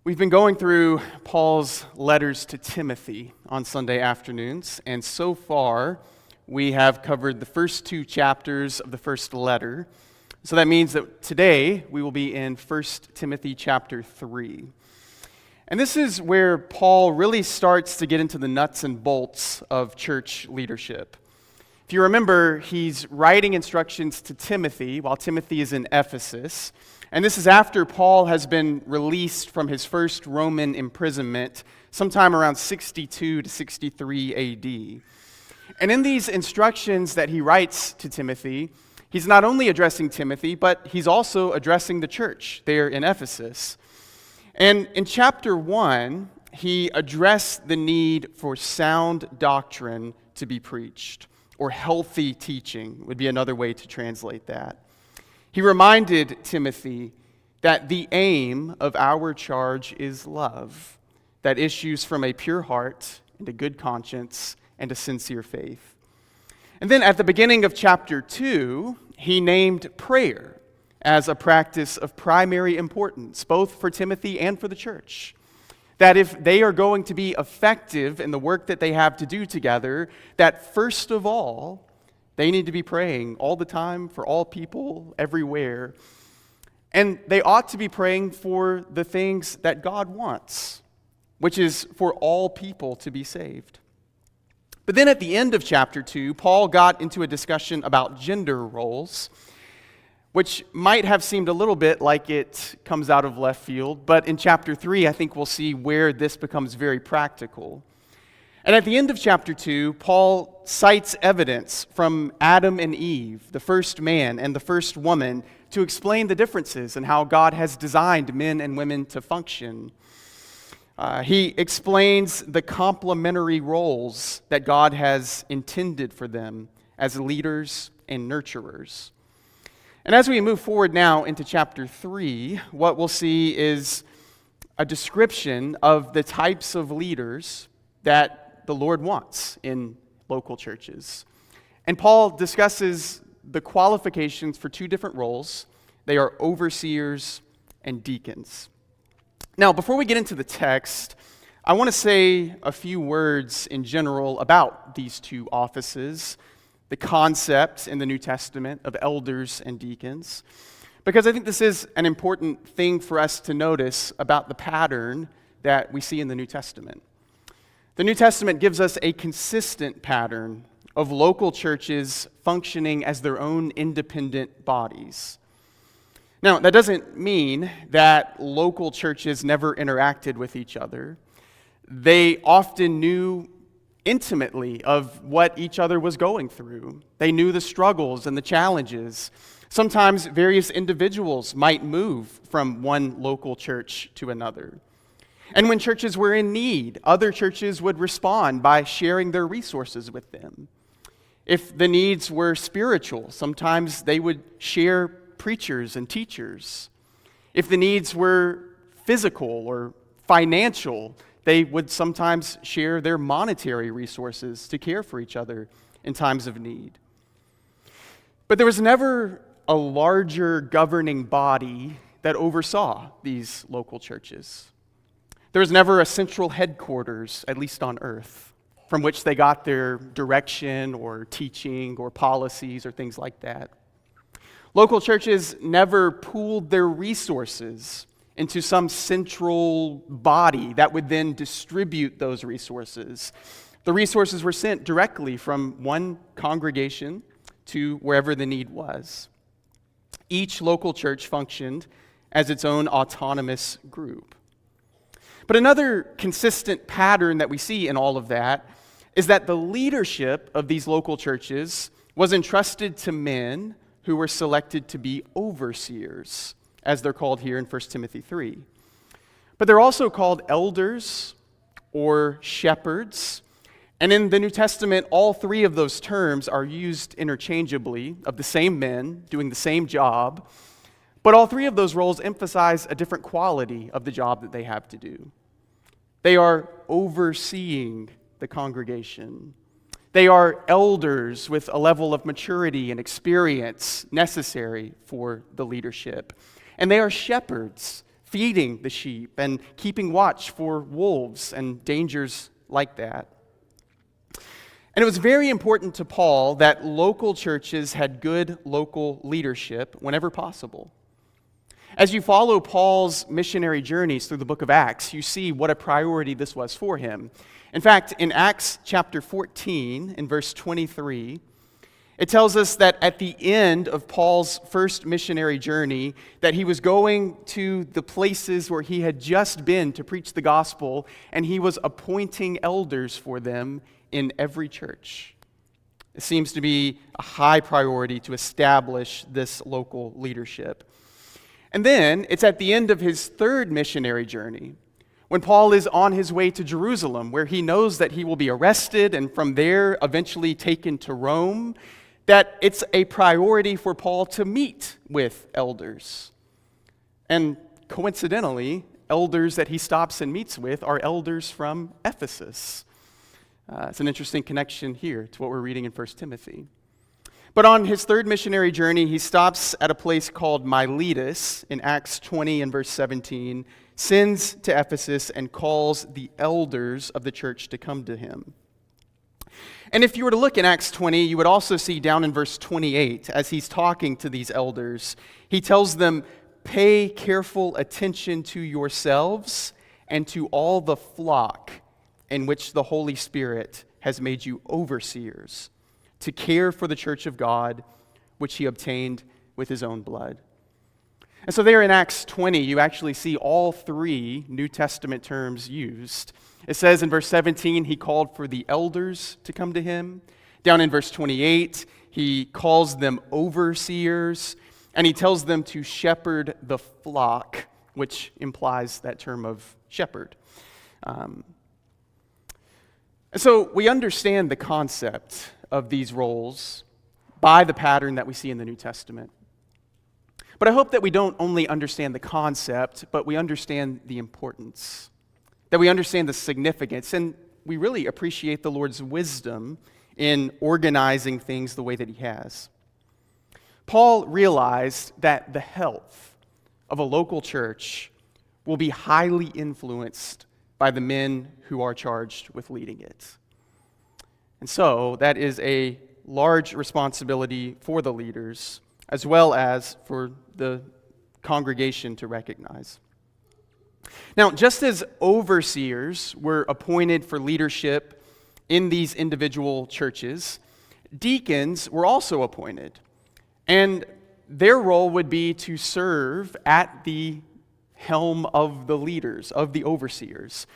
We've been going through Paul's letters to Timothy on Sunday afternoons, and so far we have covered the first two chapters of the first letter. So that means that today we will be in 1 Timothy chapter 3. And this is where Paul really starts to get into the nuts and bolts of church leadership. If you remember, he's writing instructions to Timothy while Timothy is in Ephesus. And this is after Paul has been released from his first Roman imprisonment sometime around 62 to 63 AD. And in these instructions that he writes to Timothy, he's not only addressing Timothy, but he's also addressing the church there in Ephesus. And in chapter 1, he addressed the need for sound doctrine to be preached, or healthy teaching would be another way to translate that. He reminded Timothy that the aim of our charge is love that issues from a pure heart and a good conscience and a sincere faith. And then at the beginning of chapter 2, he named prayer as a practice of primary importance, both for Timothy and for the church. That if they are going to be effective in the work that they have to do together, that first of all, they need to be praying all the time for all people everywhere. And they ought to be praying for the things that God wants, which is for all people to be saved. But then at the end of chapter 2, Paul got into a discussion about gender roles, which might have seemed a little bit like it comes out of left field, but in chapter 3, I think we'll see where this becomes very practical. And at the end of chapter 2, Paul cites evidence from Adam and Eve, the first man and the first woman, to explain the differences in how God has designed men and women to function. He explains the complementary roles that God has intended for them as leaders and nurturers. And as we move forward now into chapter 3, what we'll see is a description of the types of leaders that the Lord wants in local churches. And Paul discusses the qualifications for two different roles. They are overseers and deacons. Now, before we get into the text, I want to say a few words in general about these two offices, the concept in the New Testament of elders and deacons, because I think this is an important thing for us to notice about the pattern that we see in the New Testament. The New Testament gives us a consistent pattern of local churches functioning as their own independent bodies. Now, that doesn't mean that local churches never interacted with each other. They often knew intimately of what each other was going through. They knew the struggles and the challenges. Sometimes various individuals might move from one local church to another. And when churches were in need, other churches would respond by sharing their resources with them. If the needs were spiritual, sometimes they would share preachers and teachers. If the needs were physical or financial, they would sometimes share their monetary resources to care for each other in times of need. But there was never a larger governing body that oversaw these local churches. There was never a central headquarters, at least on earth, from which they got their direction or teaching or policies or things like that. Local churches never pooled their resources into some central body that would then distribute those resources. The resources were sent directly from one congregation to wherever the need was. Each local church functioned as its own autonomous group. But another consistent pattern that we see in all of that is that the leadership of these local churches was entrusted to men who were selected to be overseers, as they're called here in 1 Timothy 3. But they're also called elders or shepherds. And in the New Testament, all three of those terms are used interchangeably, of the same men doing the same job. But all three of those roles emphasize a different quality of the job that they have to do. They are overseeing the congregation. They are elders with a level of maturity and experience necessary for the leadership. And they are shepherds feeding the sheep and keeping watch for wolves and dangers like that. And it was very important to Paul that local churches had good local leadership whenever possible. As you follow Paul's missionary journeys through the book of Acts, you see what a priority this was for him. In fact, in Acts chapter 14, in verse 23, it tells us that at the end of Paul's first missionary journey, that he was going to the places where he had just been to preach the gospel, and he was appointing elders for them in every church. It seems to be a high priority to establish this local leadership. And then it's at the end of his third missionary journey, when Paul is on his way to Jerusalem, where he knows that he will be arrested and from there eventually taken to Rome, that it's a priority for Paul to meet with elders. And coincidentally, elders that he stops and meets with are elders from Ephesus. It's an interesting connection here to what we're reading in 1 Timothy. But on his third missionary journey, he stops at a place called Miletus in Acts 20 and verse 17, sends to Ephesus and calls the elders of the church to come to him. And if you were to look in Acts 20, you would also see down in verse 28, as he's talking to these elders, he tells them, "Pay careful attention to yourselves and to all the flock in which the Holy Spirit has made you overseers, to care for the church of God, which he obtained with his own blood." And so there in Acts 20, you actually see all three New Testament terms used. It says in verse 17, he called for the elders to come to him. Down in verse 28, he calls them overseers, and he tells them to shepherd the flock, which implies that term of shepherd. So we understand the concept of these roles by the pattern that we see in the New Testament. But I hope that we don't only understand the concept, but we understand the importance, that we understand the significance, and we really appreciate the Lord's wisdom in organizing things the way that he has. Paul realized that the health of a local church will be highly influenced by the men who are charged with leading it. And so that is a large responsibility for the leaders, as well as for the congregation to recognize. Now, just as overseers were appointed for leadership in these individual churches, deacons were also appointed. And their role would be to serve at the helm of the leaders, of the overseers.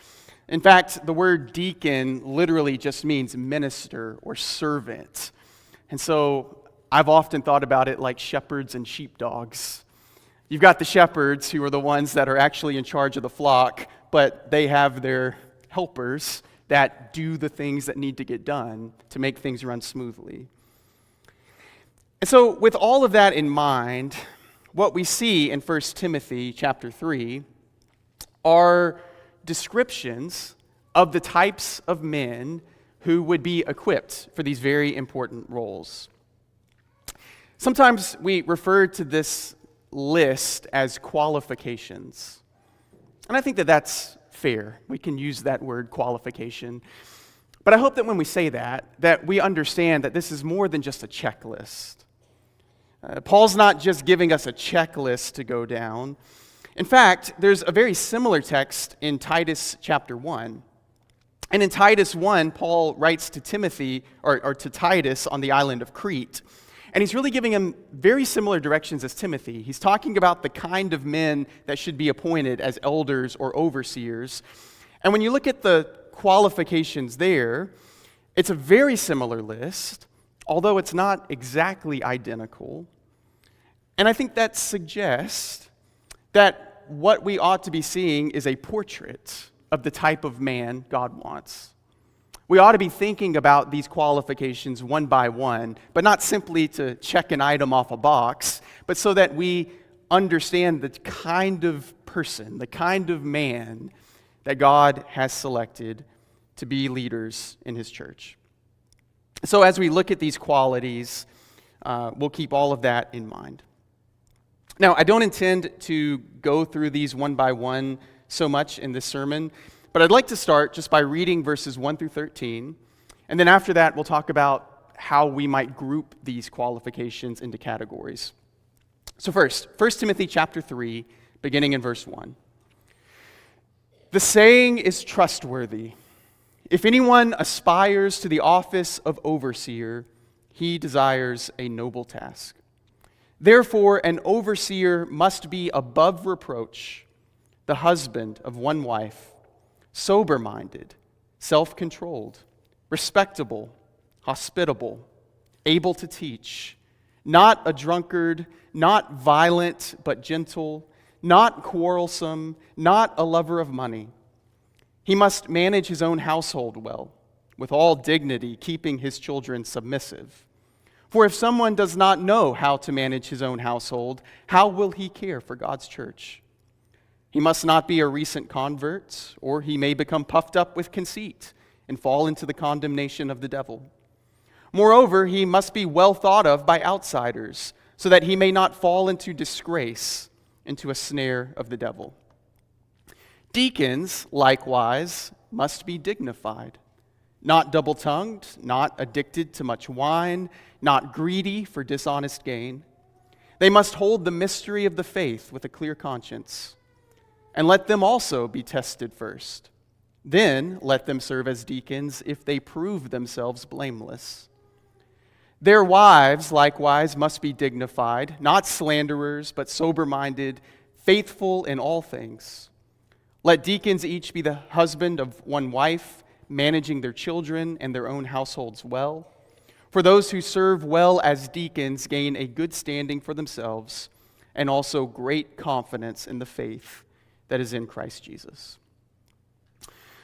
In fact, the word deacon literally just means minister or servant. And so I've often thought about it like shepherds and sheepdogs. You've got the shepherds who are the ones that are actually in charge of the flock, but they have their helpers that do the things that need to get done to make things run smoothly. And so with all of that in mind, what we see in 1 Timothy chapter 3 are descriptions of the types of men who would be equipped for these very important roles. Sometimes we refer to this list as qualifications. And I think that that's fair. We can use that word qualification. But I hope that when we say that we understand that this is more than just a checklist. Paul's not just giving us a checklist to go down. In fact, there's a very similar text in Titus chapter 1. And in Titus 1, Paul writes to Timothy, or to Titus on the island of Crete. And he's really giving him very similar directions as Timothy. He's talking about the kind of men that should be appointed as elders or overseers. And when you look at the qualifications there, it's a very similar list, although it's not exactly identical. And I think that suggests that what we ought to be seeing is a portrait of the type of man God wants. We ought to be thinking about these qualifications one by one, but not simply to check an item off a box, but so that we understand the kind of person, the kind of man that God has selected to be leaders in his church. So as we look at these qualities, we'll keep all of that in mind. Now, I don't intend to go through these one by one so much in this sermon, but I'd like to start just by reading verses 1 through 13, and then after that, we'll talk about how we might group these qualifications into categories. So first, 1 Timothy chapter 3, beginning in verse 1. The saying is trustworthy. If anyone aspires to the office of overseer, he desires a noble task. Therefore, an overseer must be above reproach, the husband of one wife, sober-minded, self-controlled, respectable, hospitable, able to teach, not a drunkard, not violent but gentle, not quarrelsome, not a lover of money. He must manage his own household well, with all dignity, keeping his children submissive. For if someone does not know how to manage his own household, how will he care for God's church? He must not be a recent convert, or he may become puffed up with conceit and fall into the condemnation of the devil. Moreover, he must be well thought of by outsiders, so that he may not fall into disgrace, into a snare of the devil. Deacons, likewise, must be dignified, not double-tongued, not addicted to much wine, not greedy for dishonest gain. They must hold the mystery of the faith with a clear conscience. And let them also be tested first. Then let them serve as deacons if they prove themselves blameless. Their wives, likewise, must be dignified, not slanderers, but sober-minded, faithful in all things. Let deacons each be the husband of one wife, managing their children and their own households well. For those who serve well as deacons gain a good standing for themselves and also great confidence in the faith that is in Christ Jesus.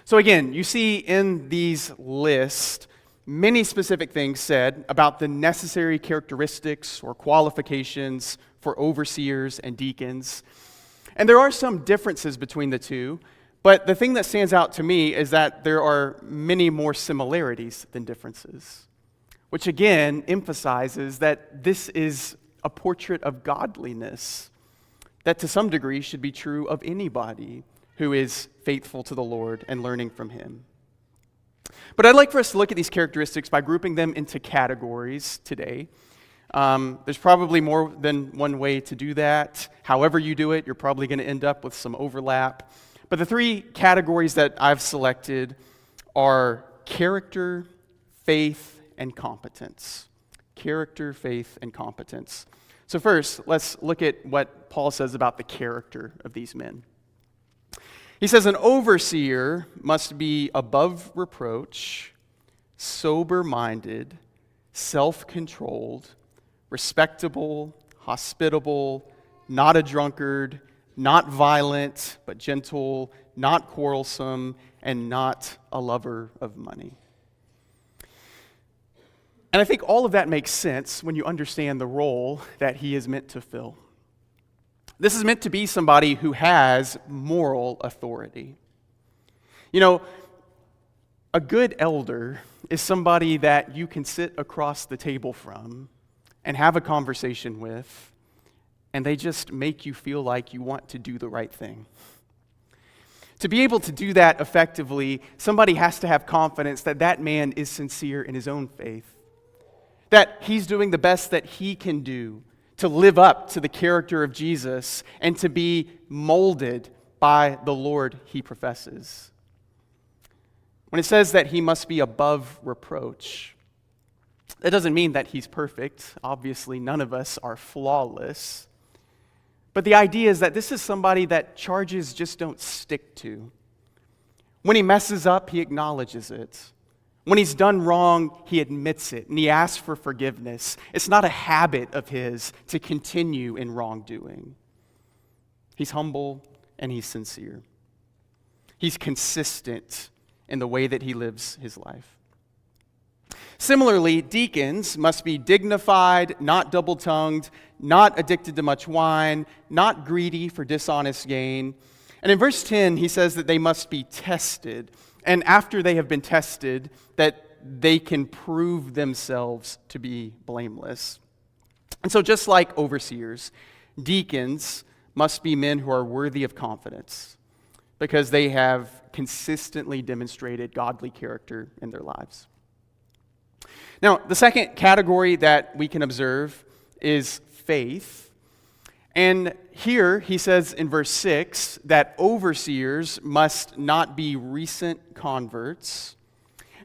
So again, you see in these lists many specific things said about the necessary characteristics or qualifications for overseers and deacons. And there are some differences between the two, but the thing that stands out to me is that there are many more similarities than differences, which again emphasizes that this is a portrait of godliness that to some degree should be true of anybody who is faithful to the Lord and learning from Him. But I'd like for us to look at these characteristics by grouping them into categories today. There's probably more than one way to do that. However you do it, you're probably going to end up with some overlap. But the three categories that I've selected are character, faith, and competence. Character, faith, and competence. So first, let's look at what Paul says about the character of these men. He says an overseer must be above reproach, sober-minded, self-controlled, respectable, hospitable, not a drunkard, not violent, but gentle, not quarrelsome, and not a lover of money. And I think all of that makes sense when you understand the role that he is meant to fill. This is meant to be somebody who has moral authority. You know, a good elder is somebody that you can sit across the table from and have a conversation with, and they just make you feel like you want to do the right thing. To be able to do that effectively, somebody has to have confidence that that man is sincere in his own faith, that he's doing the best that he can do to live up to the character of Jesus and to be molded by the Lord he professes. When it says that he must be above reproach, that doesn't mean that he's perfect. Obviously, none of us are flawless. But the idea is that this is somebody that charges just don't stick to. When he messes up, he acknowledges it. When he's done wrong, he admits it, and he asks for forgiveness. It's not a habit of his to continue in wrongdoing. He's humble and he's sincere. He's consistent in the way that he lives his life. Similarly, deacons must be dignified, not double-tongued, not addicted to much wine, not greedy for dishonest gain. And in verse 10, he says that they must be tested. And after they have been tested, that they can prove themselves to be blameless. And so just like overseers, Deacons must be men who are worthy of confidence because they have consistently demonstrated godly character in their lives. Now, the second category that we can observe is faith. And here he says in verse 6 that overseers must not be recent converts.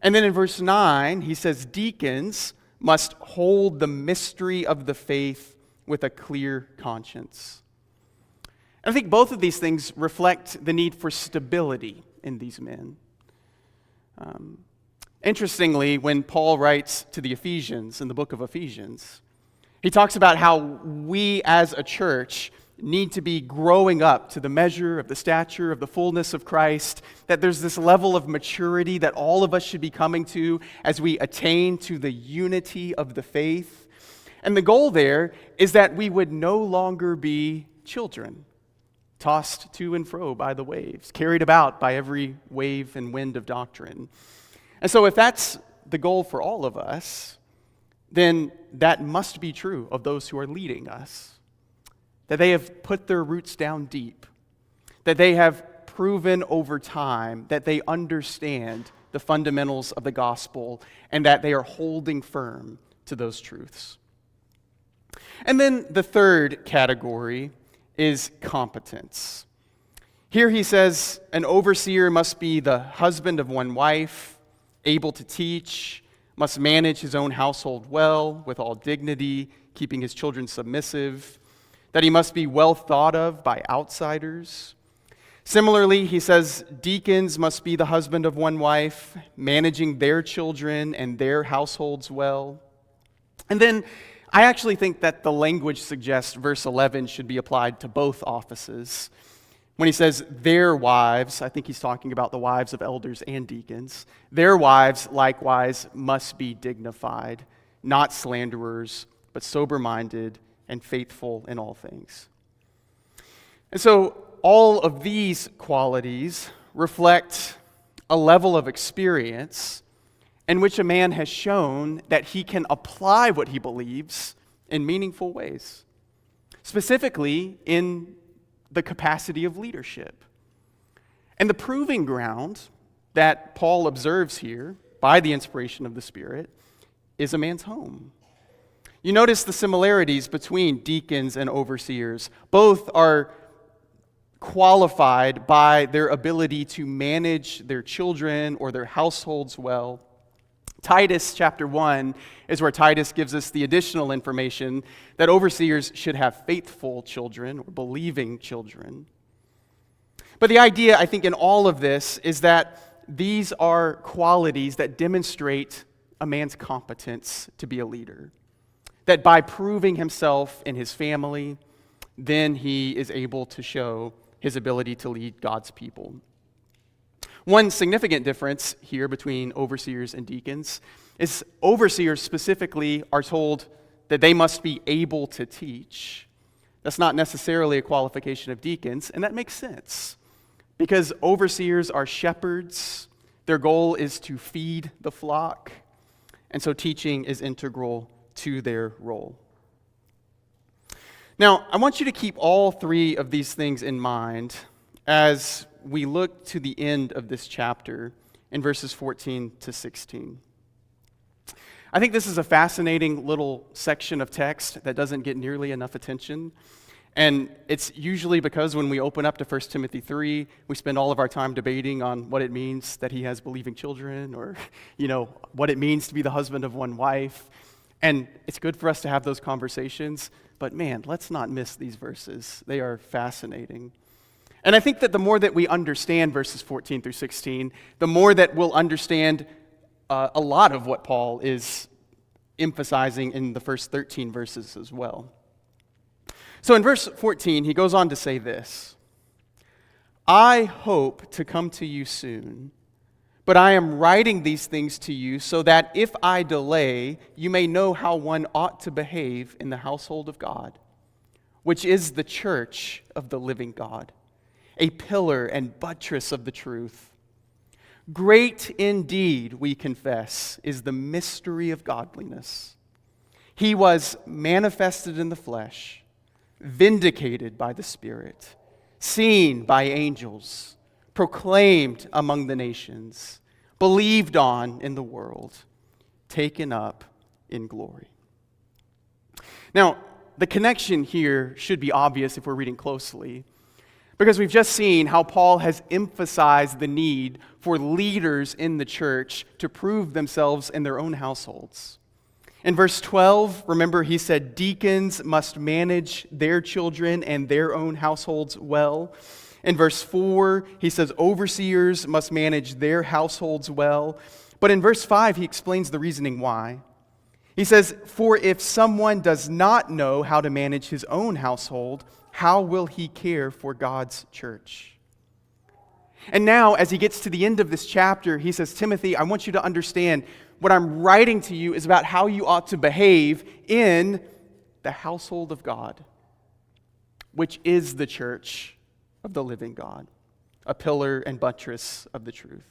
And then in verse 9, he says deacons must hold the mystery of the faith with a clear conscience. And I think both of these things reflect the need for stability in these men. Interestingly, when Paul writes to the Ephesians in the book of Ephesians, he talks about how we as a church need to be growing up to the measure of the stature of the fullness of Christ, that there's this level of maturity that all of us should be coming to as we attain to the unity of the faith. And the goal there is that we would no longer be children, tossed to and fro by the waves, carried about by every wave and wind of doctrine. And so if that's the goal for all of us, then that must be true of those who are leading us. That they have put their roots down deep. That they have proven over time that they understand the fundamentals of the gospel and that they are holding firm to those truths. And then the third category is competence. Here he says an overseer must be the husband of one wife, able to teach, must manage his own household well, with all dignity, keeping his children submissive, that he must be well thought of by outsiders. Similarly, he says deacons must be the husband of one wife, managing their children and their households well. And then I actually think that the language suggests verse 11 should be applied to both offices. When he says their wives, I think he's talking about the wives of elders and deacons. Their wives likewise must be dignified, not slanderers, but sober-minded and faithful in all things. And so all of these qualities reflect a level of experience in which a man has shown that he can apply what he believes in meaningful ways, specifically in the capacity of leadership. And the proving ground that Paul observes here by the inspiration of the Spirit is a man's home. You notice the similarities between deacons and overseers. Both are qualified by their ability to manage their children or their households well. Titus chapter 1 is where Titus gives us the additional information that overseers should have faithful children or believing children. But the idea, I think, in all of this is that these are qualities that demonstrate a man's competence to be a leader. That by proving himself in his family, then he is able to show his ability to lead God's people. One significant difference here between overseers and deacons is overseers specifically are told that they must be able to teach. That's not necessarily a qualification of deacons, and that makes sense because overseers are shepherds. Their goal is to feed the flock, and so teaching is integral to their role. Now, I want you to keep all three of these things in mind as we look to the end of this chapter in verses 14 to 16. I think this is a fascinating little section of text that doesn't get nearly enough attention. And it's usually because when we open up to 1 Timothy 3, we spend all of our time debating on what it means that he has believing children or, what it means to be the husband of one wife. And it's good for us to have those conversations. But man, let's not miss these verses. They are fascinating. And I think that the more that we understand verses 14 through 16, the more that we'll understand a lot of what Paul is emphasizing in the first 13 verses as well. So in verse 14, he goes on to say this: I hope to come to you soon, but I am writing these things to you so that if I delay, you may know how one ought to behave in the household of God, which is the church of the living God, a pillar and buttress of the truth. Great indeed, we confess, is the mystery of godliness. He was manifested in the flesh, vindicated by the Spirit, seen by angels, proclaimed among the nations, believed on in the world, taken up in glory. Now, the connection here should be obvious if we're reading closely, because we've just seen how Paul has emphasized the need for leaders in the church to prove themselves in their own households. In verse 12, remember he said deacons must manage their children and their own households well. In verse 4, he says overseers must manage their households well. But in verse 5, he explains the reasoning why. He says, "For if someone does not know how to manage his own household, how will he care for God's church?" And now, as he gets to the end of this chapter, he says, Timothy, I want you to understand what I'm writing to you is about how you ought to behave in the household of God, which is the church of the living God, a pillar and buttress of the truth.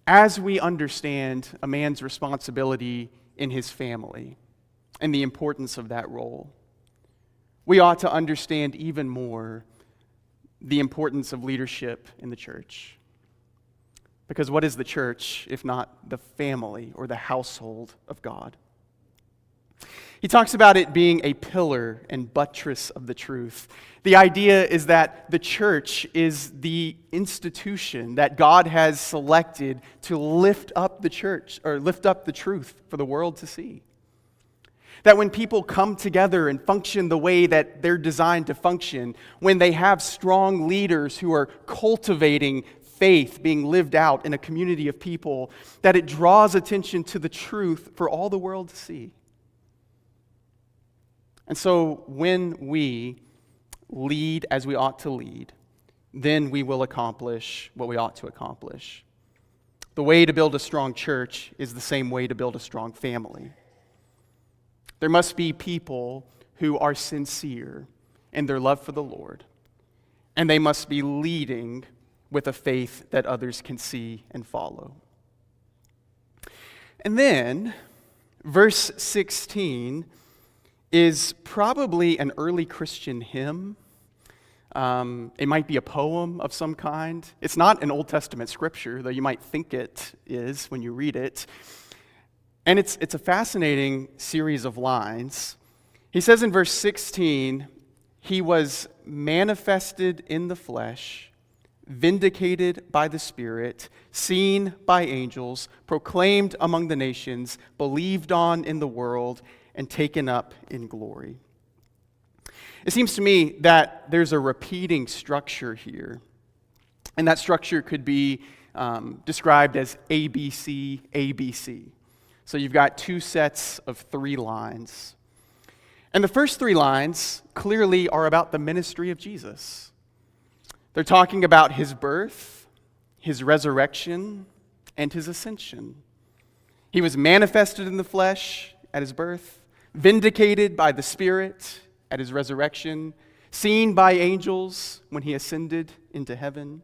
As we understand a man's responsibility in his family and the importance of that role, we ought to understand even more the importance of leadership in the church. Because what is the church if not the family or the household of God? He talks about it being a pillar and buttress of the truth. The idea is that the church is the institution that God has selected to lift up the church, or lift up the truth for the world to see. That when people come together and function the way that they're designed to function, when they have strong leaders who are cultivating faith being lived out in a community of people, that it draws attention to the truth for all the world to see. And so when we lead as we ought to lead, then we will accomplish what we ought to accomplish. The way to build a strong church is the same way to build a strong family. There must be people who are sincere in their love for the Lord, and they must be leading with a faith that others can see and follow. And then, verse 16 is probably an early Christian hymn. It might be a poem of some kind. It's not an Old Testament scripture, though you might think it is when you read it. And it's a fascinating series of lines. He says in verse 16, "He was manifested in the flesh, vindicated by the Spirit, seen by angels, proclaimed among the nations, believed on in the world, and taken up in glory." It seems to me that there's a repeating structure here. And that structure could be described as ABC, ABC. So you've got two sets of 3 lines. And the first 3 lines clearly are about the ministry of Jesus. They're talking about his birth, his resurrection, and his ascension. He was manifested in the flesh at his birth, vindicated by the Spirit at his resurrection, seen by angels when he ascended into heaven.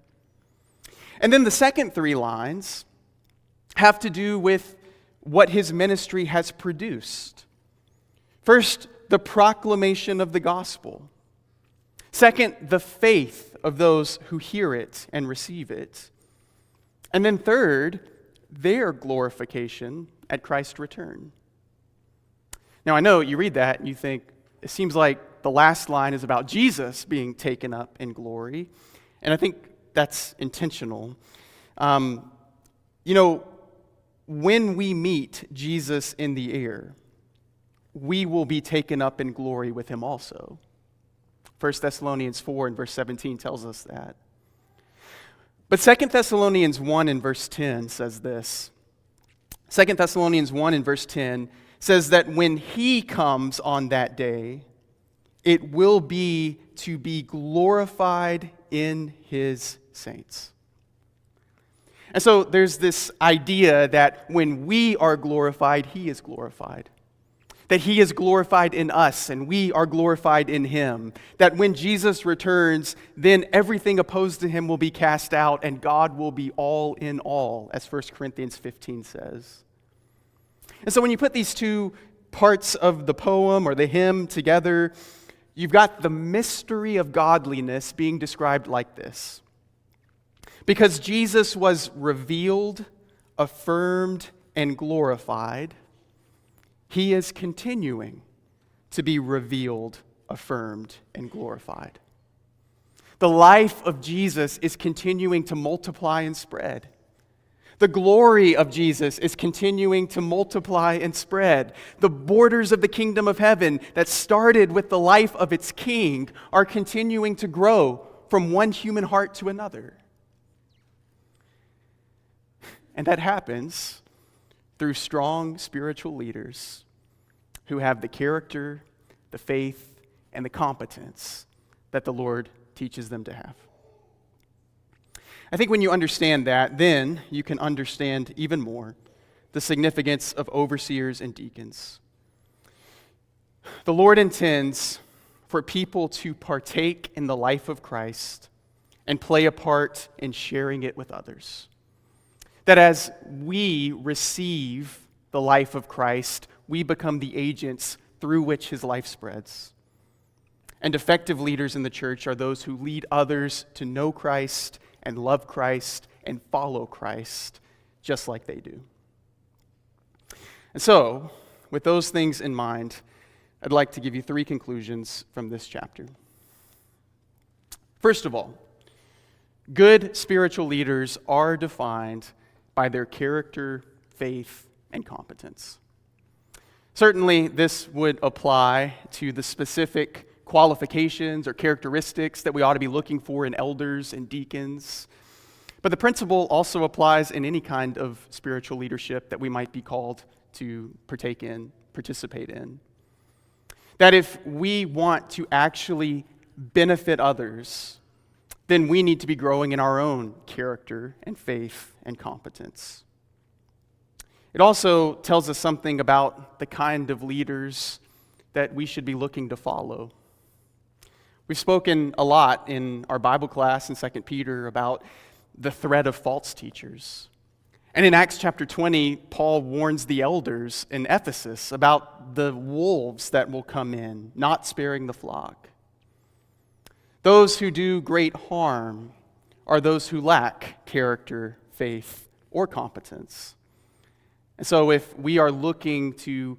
And then the second 3 lines have to do with what his ministry has produced. First, the proclamation of the gospel. Second, the faith of those who hear it and receive it. And then third, their glorification at Christ's return. Now, I know you read that and you think, it seems like the last line is about Jesus being taken up in glory. And I think that's intentional. When we meet Jesus in the air, we will be taken up in glory with him also. 1 Thessalonians 4 and verse 17 tells us that. But 2 Thessalonians 1 and verse 10 says this. 2 Thessalonians 1 and verse 10 says that when he comes on that day, it will be to be glorified in his saints. And so there's this idea that when we are glorified, he is glorified. That he is glorified in us and we are glorified in him. That when Jesus returns, then everything opposed to him will be cast out and God will be all in all, as 1 Corinthians 15 says. And so when you put these two parts of the poem or the hymn together, you've got the mystery of godliness being described like this. Because Jesus was revealed, affirmed, and glorified, he is continuing to be revealed, affirmed, and glorified. The life of Jesus is continuing to multiply and spread. The glory of Jesus is continuing to multiply and spread. The borders of the kingdom of heaven that started with the life of its king are continuing to grow from one human heart to another. And that happens through strong spiritual leaders who have the character, the faith, and the competence that the Lord teaches them to have. I think when you understand that, then you can understand even more the significance of overseers and deacons. The Lord intends for people to partake in the life of Christ and play a part in sharing it with others. That as we receive the life of Christ, we become the agents through which his life spreads. And effective leaders in the church are those who lead others to know Christ and love Christ and follow Christ just like they do. And so, with those things in mind, I'd like to give you 3 conclusions from this chapter. First of all, good spiritual leaders are defined by their character, faith, and competence. Certainly, this would apply to the specific qualifications or characteristics that we ought to be looking for in elders and deacons. But the principle also applies in any kind of spiritual leadership that we might be called to partake in, participate in. That if we want to actually benefit others, then we need to be growing in our own character and faith and competence. It also tells us something about the kind of leaders that we should be looking to follow. We've spoken a lot in our Bible class in 2 Peter about the threat of false teachers. And in Acts chapter 20, Paul warns the elders in Ephesus about the wolves that will come in, not sparing the flock. Those who do great harm are those who lack character, faith, or competence. And so if we are looking to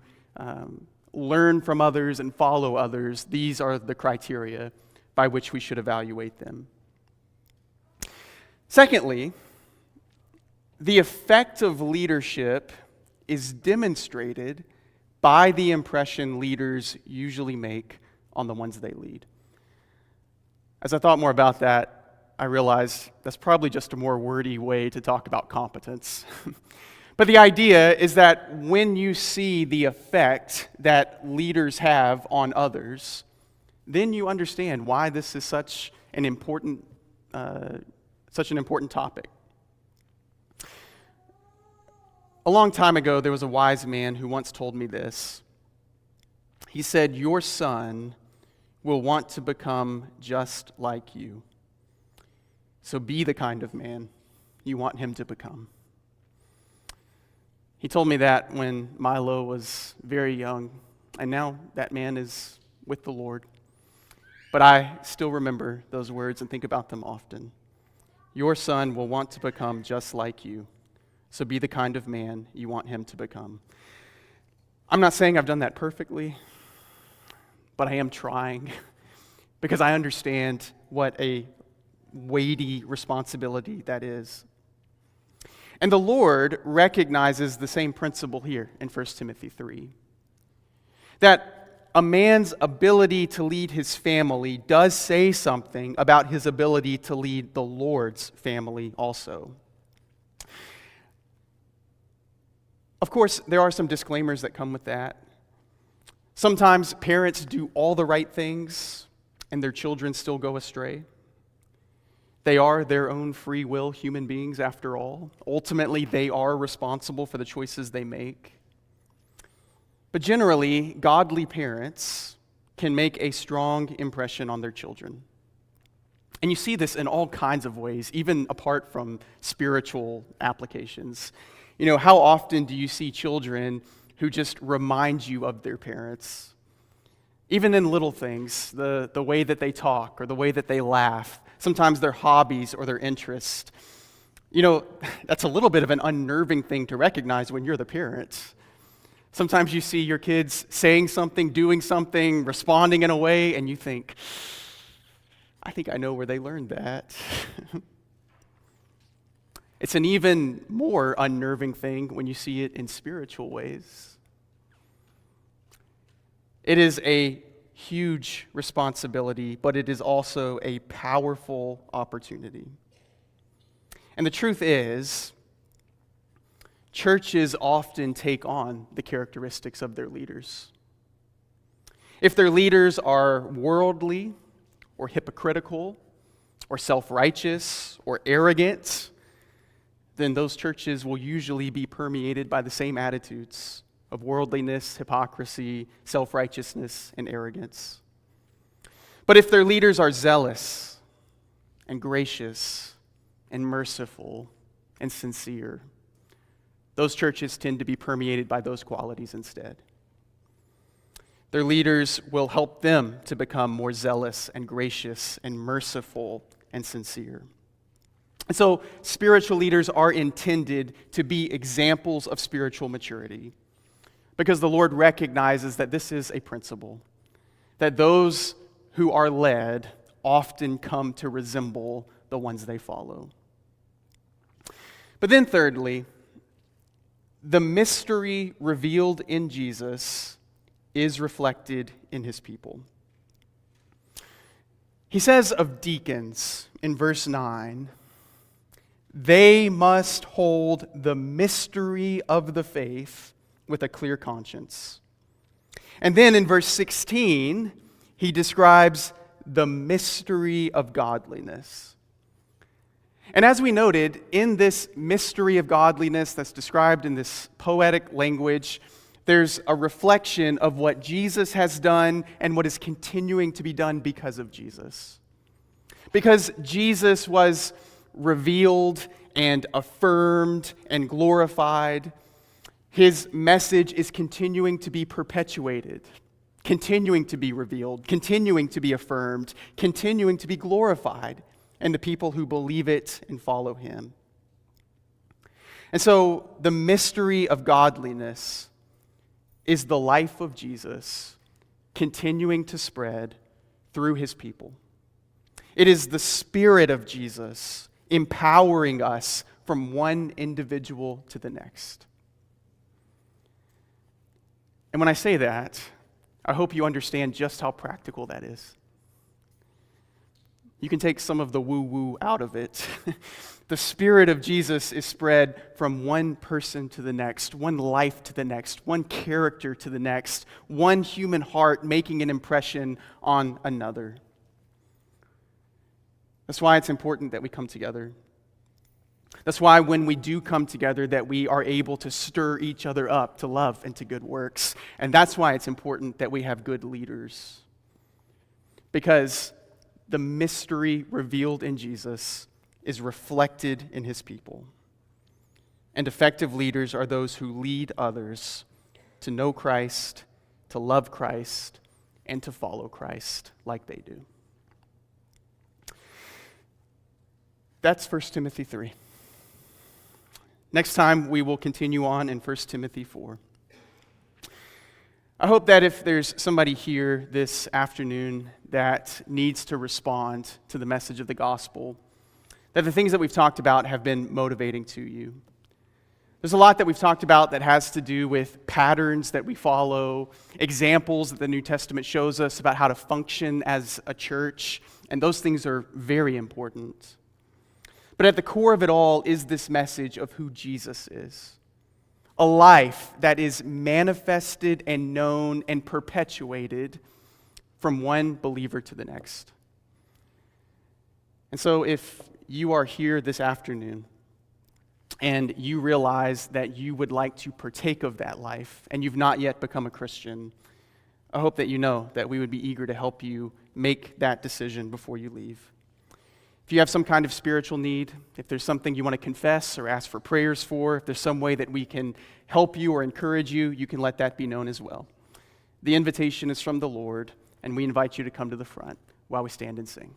learn from others and follow others, these are the criteria by which we should evaluate them. Secondly, the effect of leadership is demonstrated by the impression leaders usually make on the ones they lead. As I thought more about that, I realized that's probably just a more wordy way to talk about competence. But the idea is that when you see the effect that leaders have on others, then you understand why this is such an important topic. A long time ago, there was a wise man who once told me this. He said, "Your son will want to become just like you. So be the kind of man you want him to become." He told me that when Milo was very young, and now that man is with the Lord. But I still remember those words and think about them often. Your son will want to become just like you, so be the kind of man you want him to become. I'm not saying I've done that perfectly, but I am trying because I understand what a weighty responsibility that is. And the Lord recognizes the same principle here in 1 Timothy 3. That a man's ability to lead his family does say something about his ability to lead the Lord's family also. Of course, there are some disclaimers that come with that. Sometimes parents do all the right things and their children still go astray. They are their own free will human beings after all. Ultimately, they are responsible for the choices they make. But generally, godly parents can make a strong impression on their children. And you see this in all kinds of ways, even apart from spiritual applications. You know, how often do you see children who just remind you of their parents. Even in little things, the way that they talk or the way that they laugh, sometimes their hobbies or their interests. That's a little bit of an unnerving thing to recognize when you're the parent. Sometimes you see your kids saying something, doing something, responding in a way, and you think, I think I know where they learned that. It's an even more unnerving thing when you see it in spiritual ways. It is a huge responsibility, but it is also a powerful opportunity. And the truth is, churches often take on the characteristics of their leaders. If their leaders are worldly or hypocritical or self-righteous or arrogant, then those churches will usually be permeated by the same attitudes of worldliness, hypocrisy, self-righteousness, and arrogance. But if their leaders are zealous and gracious and merciful and sincere, those churches tend to be permeated by those qualities instead. Their leaders will help them to become more zealous and gracious and merciful and sincere. And so spiritual leaders are intended to be examples of spiritual maturity because the Lord recognizes that this is a principle, that those who are led often come to resemble the ones they follow. But then thirdly, the mystery revealed in Jesus is reflected in his people. He says of deacons in verse 9, they must hold the mystery of the faith with a clear conscience. And then in verse 16, he describes the mystery of godliness. And as we noted, in this mystery of godliness that's described in this poetic language, there's a reflection of what Jesus has done and what is continuing to be done because of Jesus. Because Jesus was revealed and affirmed and glorified, his message is continuing to be perpetuated, continuing to be revealed, continuing to be affirmed, continuing to be glorified, and the people who believe it and follow him. And so the mystery of godliness is the life of Jesus continuing to spread through his people. It is the Spirit of Jesus empowering us from one individual to the next. And when I say that, I hope you understand just how practical that is. You can take some of the woo-woo out of it. The Spirit of Jesus is spread from one person to the next, one life to the next, one character to the next, one human heart making an impression on another. That's why it's important that we come together. That's why when we do come together that we are able to stir each other up to love and to good works. And that's why it's important that we have good leaders. Because the mystery revealed in Jesus is reflected in his people. And effective leaders are those who lead others to know Christ, to love Christ, and to follow Christ like they do. That's 1 Timothy 3. Next time, we will continue on in 1 Timothy 4. I hope that if there's somebody here this afternoon that needs to respond to the message of the gospel, that the things that we've talked about have been motivating to you. There's a lot that we've talked about that has to do with patterns that we follow, examples that the New Testament shows us about how to function as a church, and those things are very important. But at the core of it all is this message of who Jesus is. A life that is manifested and known and perpetuated from one believer to the next. And so if you are here this afternoon and you realize that you would like to partake of that life and you've not yet become a Christian, I hope that you know that we would be eager to help you make that decision before you leave. If you have some kind of spiritual need, if there's something you want to confess or ask for prayers for, if there's some way that we can help you or encourage you, you can let that be known as well. The invitation is from the Lord, and we invite you to come to the front while we stand and sing.